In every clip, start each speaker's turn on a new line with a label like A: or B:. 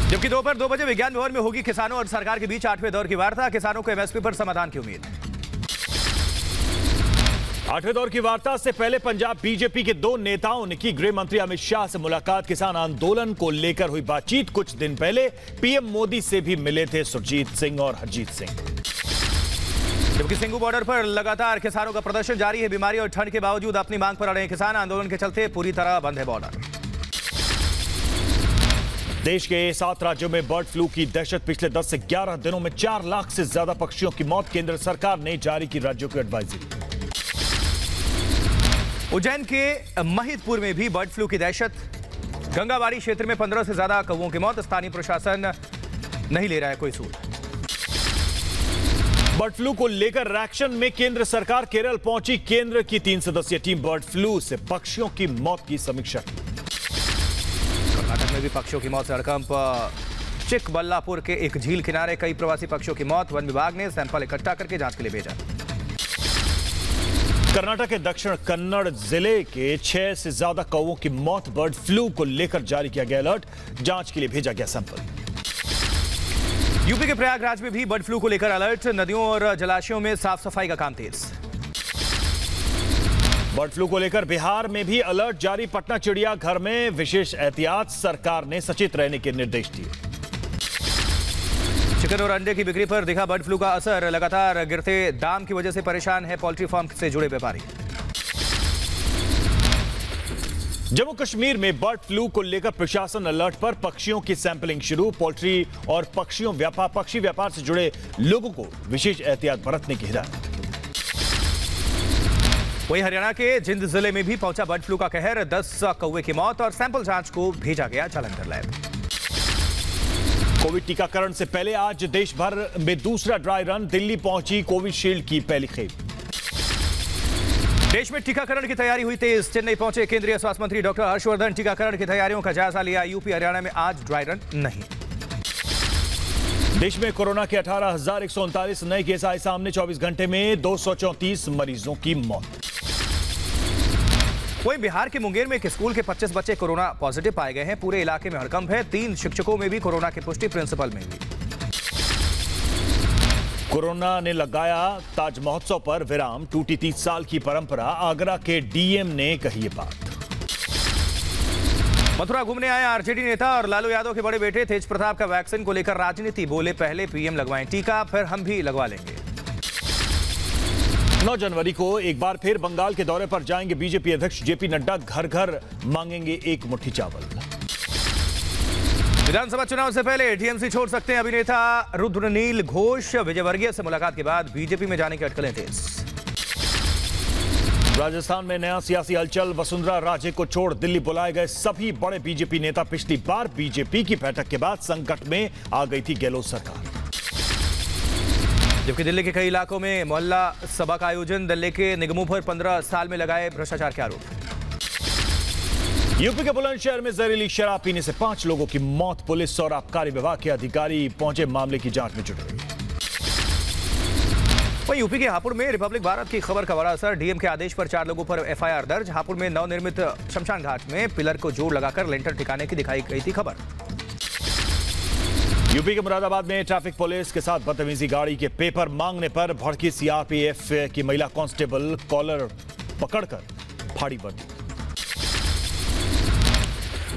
A: जबकि दोपहर 2 बजे विज्ञान भवन में होगी किसानों और सरकार के बीच 8वें दौर की वार्ता। किसानों को एमएसपी पर समाधान की उम्मीद।
B: 8वें दौर की वार्ता से पहले पंजाब बीजेपी के 2 नेताओं ने की गृह मंत्री अमित शाह से मुलाकात। किसान आंदोलन को लेकर हुई बातचीत। कुछ दिन पहले पीएम मोदी से भी मिले थे सुरजीत सिंह और हरजीत सिंह।
A: जबकि सिंगू बॉर्डर पर लगातार किसानों का प्रदर्शन जारी है। बीमारी और ठंड के बावजूद अपनी मांग पर अड़े हैं किसान। आंदोलन के चलते पूरी तरह बंद है बॉर्डर।
B: देश के 7 राज्यों में बर्ड फ्लू की दहशत। पिछले 10 से 11 दिनों में 4 लाख से ज्यादा पक्षियों की मौत। केंद्र सरकार ने जारी की राज्यों की एडवाइजरी।
A: उज्जैन के महिदपुर में भी बर्ड फ्लू की दहशत। गंगाबाड़ी क्षेत्र में 15 से ज्यादा कौवों की मौत। स्थानीय प्रशासन नहीं ले रहा है कोई सूद।
B: बर्ड फ्लू को लेकर एक्शन में केंद्र सरकार। केरल पहुंची केंद्र की 3 सदस्यीय टीम। बर्ड फ्लू से पक्षियों की मौत की समीक्षा की।
A: कर्नाटक में भी पक्षियों की मौत से हड़कंप। चिकबल्लापुर के एक झील किनारे कई प्रवासी पक्षियों की मौत। वन विभाग ने सैंपल इकट्ठा करके जांच के लिए भेजा।
B: कर्नाटक के दक्षिण कन्नड़ जिले के 6 से ज्यादा कौवों की मौत। बर्ड फ्लू को लेकर जारी किया गया अलर्ट। जांच के लिए भेजा गया सैंपल।
A: यूपी के प्रयागराज में भी बर्ड फ्लू को लेकर अलर्ट। नदियों और जलाशयों में साफ सफाई का काम तेज।
B: बर्ड फ्लू को लेकर बिहार में भी अलर्ट जारी। पटना चिड़ियाघर में विशेष एहतियात। सरकार ने सचेत रहने के निर्देश दिए।
A: चिकन और अंडे की बिक्री पर दिखा बर्ड फ्लू का असर। लगातार गिरते दाम की वजह से परेशान है पोल्ट्री फार्म से जुड़े व्यापारी।
B: जम्मू कश्मीर में बर्ड फ्लू को लेकर प्रशासन अलर्ट पर। पक्षियों की सैंपलिंग शुरू। पोल्ट्री और पक्षी व्यापार से जुड़े लोगों को विशेष एहतियात बरतने की हिदायत।
A: वहीं हरियाणा के जिंद जिले में भी पहुंचा बर्ड फ्लू का कहर। 10 कौवे की मौत और सैंपल जांच को भेजा गया जालंधर लैब।
B: कोविड टीकाकरण से पहले आज देश भर में दूसरा ड्राई रन। दिल्ली पहुंची कोविशील्ड की पहली खेप।
A: देश में टीकाकरण की तैयारी हुई तेज। चेन्नई पहुंचे केंद्रीय स्वास्थ्य मंत्री डॉक्टर हर्षवर्धन। टीकाकरण की तैयारियों का जायजा लिया। यूपी हरियाणा में आज ड्राई रन नहीं।
B: देश में कोरोना के 18,139 नए केस आए सामने। 24 घंटे में 234 मरीजों की मौत।
A: वहीं बिहार के मुंगेर में एक स्कूल के 25 बच्चे कोरोना पॉजिटिव पाए गए हैं। पूरे इलाके में हड़कंप है। 3 शिक्षकों में भी कोरोना की पुष्टि। प्रिंसिपल में भी।
B: कोरोना ने लगाया ताज महोत्सव पर विराम। टूटी 30 साल की परंपरा। आगरा के डीएम ने कही ये बात।
A: मथुरा घूमने आए आरजेडी नेता और लालू यादव के बड़े बेटे तेज प्रताप का वैक्सीन को लेकर राजनीति। बोले पहले पीएम लगवाएं टीका, फिर हम भी लगवा लेंगे।
B: 9 जनवरी को एक बार फिर बंगाल के दौरे पर जाएंगे बीजेपी अध्यक्ष जेपी नड्डा। घर घर मांगेंगे एक मुट्ठी चावल।
A: विधानसभा चुनाव से पहले टीएमसी छोड़ सकते हैं अभिनेता रुद्रनील घोष। विजयवर्गीय से मुलाकात के बाद बीजेपी में जाने की अटकलें तेज।
B: राजस्थान में नया सियासी हलचल। वसुंधरा राजे को छोड़ दिल्ली बुलाए गए सभी बड़े बीजेपी नेता। पिछली बार बीजेपी की बैठक के बाद संकट में आ गई थी गहलोत सरकार। जबकि दिल्ली के कई इलाकों में मोहल्ला सभा का आयोजन। दिल्ली के निगमों पर 15 साल में लगाए भ्रष्टाचार के आरोप। यूपी के बुलंदशहर में जहरीली शराब पीने से 5 लोगों की मौत। पुलिस और आबकारी विभाग के अधिकारी पहुंचे मामले की जांच में जुटे। वहीं यूपी के हापुड़ में रिपब्लिक भारत की खबर का बड़ा असर। डीएम के आदेश पर 4 लोगों पर एफआईआर दर्ज। हापुड़ में नवनिर्मित शमशान घाट में पिलर को जोड़ लगाकर लेंटर ठिकाने की दिखाई गई थी खबर। यूपी के मुरादाबाद में ट्रैफिक पुलिस के साथ बदतमीजी। गाड़ी के पेपर मांगने पर भड़की सीआरपीएफ की महिला कांस्टेबल। कॉलर पकड़कर फाड़ी वर्दी।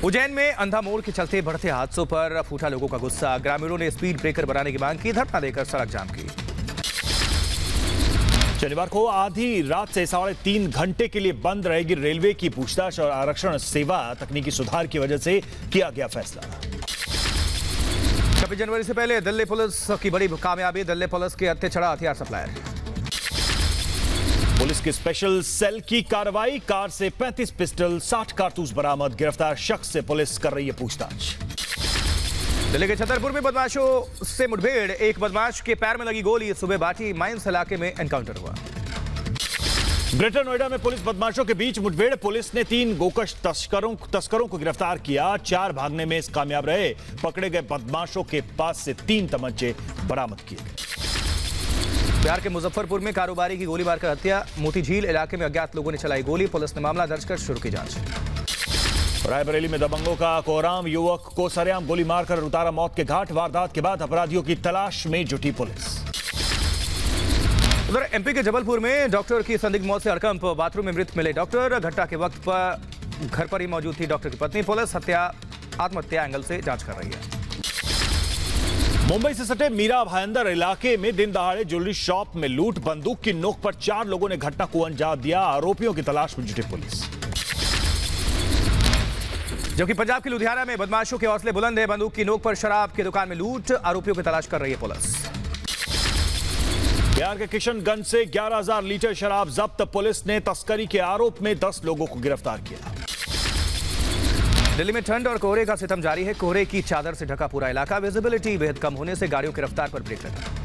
B: उज्जैन में अंधा मोड़ के चलते बढ़ते हादसों पर फूटा लोगों का गुस्सा। ग्रामीणों ने स्पीड ब्रेकर बनाने की मांग की। धरना देकर सड़क जाम की। शनिवार को आधी रात से 3.5 घंटे के लिए बंद रहेगी रेलवे की पूछताछ और आरक्षण सेवा। तकनीकी सुधार की वजह से किया गया फैसला। 26 जनवरी से पहले दिल्ली पुलिस की बड़ी कामयाबी। दिल्ली पुलिस के हत्थे चढ़ा हथियार सप्लायर। पुलिस की स्पेशल सेल की कार्रवाई। कार से 35 पिस्टल 60 कारतूस बरामद। गिरफ्तार शख्स से पुलिस कर रही है पूछताछ। दिल्ली के छतरपुर में बदमाशों से मुठभेड़। एक बदमाश के पैर में लगी गोली। सुबह बाटी माइंस इलाके में एनकाउंटर हुआ। ग्रेटर नोएडा में पुलिस बदमाशों के बीच मुठभेड़। पुलिस ने 3 गोकश तस्करों को गिरफ्तार किया। 4 भागने में कामयाब रहे। पकड़े गए बदमाशों के पास से 3 तमंचे बरामद किए गए। बिहार के मुजफ्फरपुर में कारोबारी की गोली मारकर हत्या। मोती झील इलाके में अज्ञात लोगों ने चलाई गोली। पुलिस ने मामला दर्ज कर शुरू की जांच। रायबरेली में दबंगों का कोहराम, युवक को सरेआम गोली मारकर उतारा मौत के घाट। वारदात के बाद अपराधियों की तलाश में जुटी पुलिस।
A: उधर एमपी के जबलपुर में डॉक्टर की संदिग्ध मौत से हड़कंप। बाथरूम में मृत मिले डॉक्टर। घटना के वक्त पर घर पर ही मौजूद थी डॉक्टर की पत्नी। पुलिस आत्महत्या एंगल से जांच कर रही है।
B: मुंबई से सटे मीरा भाईंदर इलाके में दिन दहाड़े ज्वेलरी शॉप में लूट। बंदूक की नोक पर 4 लोगों ने घटना को अंजाम दिया। आरोपियों की तलाश में जुटी पुलिस।
A: जबकि पंजाब के लुधियाना में बदमाशों के हौसले बुलंद है। बंदूक की नोक पर शराब की दुकान में लूट। आरोपियों की तलाश कर रही है पुलिस।
B: बिहार के किशनगंज से 11,000 लीटर शराब जब्त। पुलिस ने तस्करी के आरोप में 10 लोगों को गिरफ्तार किया।
A: दिल्ली में ठंड और कोहरे का सितम जारी है। कोहरे की चादर से ढका पूरा इलाका। विजिबिलिटी बेहद कम होने से गाड़ियों की रफ्तार पर ब्रेक लगा।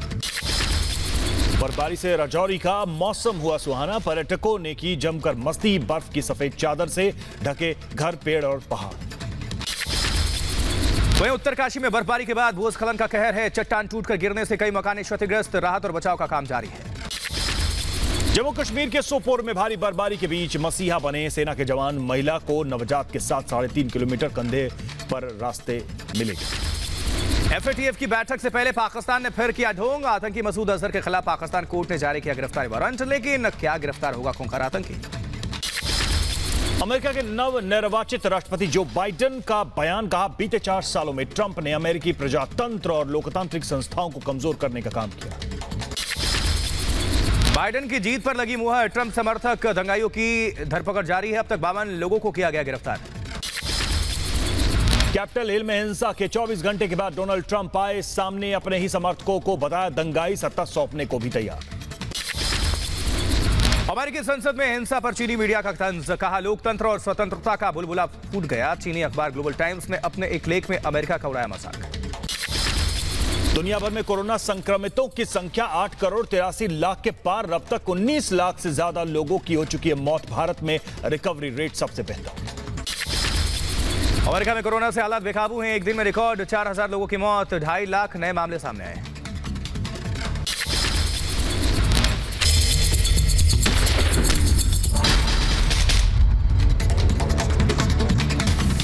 B: बर्फबारी से राजौरी का मौसम हुआ सुहाना। पर्यटकों ने की जमकर मस्ती। बर्फ की सफेद चादर से ढके घर, पेड़ और पहाड़।
A: वहीं उत्तरकाशी में बर्फबारी के बाद भूस्खलन का कहर है। चट्टान टूटकर गिरने से कई मकान क्षतिग्रस्त। राहत और बचाव का काम जारी है।
B: जम्मू कश्मीर के सोपोर में भारी बर्फबारी के बीच मसीहा बने सेना के जवान। महिला को नवजात के साथ 3.5 किलोमीटर कंधे पर रास्ते मिले।
A: एफएटीएफ की बैठक से पहले पाकिस्तान ने फिर किया ढोंग। आतंकी मसूद अजहर के खिलाफ पाकिस्तान कोर्ट ने जारी किया गिरफ्तारी वारंट। लेकिन क्या गिरफ्तार होगा खूंखार आतंकी?
B: अमेरिका के नव निर्वाचित राष्ट्रपति जो बाइडेन का बयान। कहा, बीते 4 सालों में ट्रंप ने अमेरिकी प्रजातंत्र और लोकतांत्रिक संस्थाओं को कमजोर करने का काम किया।
A: बाइडेन की जीत पर लगी मुहर। ट्रंप समर्थक दंगाइयों की धरपकड़ जारी है। अब तक 52 लोगों को किया गया गिरफ्तार।
B: कैपिटल हिल में हिंसा के 24 घंटे के बाद डोनाल्ड ट्रंप आए सामने। अपने ही समर्थकों को बताया दंगाई सत्ता सौंपने को भी तैयार।
A: अमेरिकी संसद में हिंसा पर चीनी मीडिया का तंज। कहा, लोकतंत्र और स्वतंत्रता का बुलबुला फूट गया। चीनी अखबार ग्लोबल टाइम्स ने अपने एक लेख में अमेरिका का उड़ाया मजाक।
B: दुनिया भर में कोरोना संक्रमितों की संख्या 8 करोड़ 83 लाख के पार। अब तक 19 लाख से ज्यादा लोगों की हो चुकी है मौत। भारत में रिकवरी रेट सबसे बेहतर।
A: अमेरिका में कोरोना से हालात बेकाबू हैं। एक दिन में रिकॉर्ड 4,000 लोगों की मौत। 2.5 लाख नए मामले सामने आए।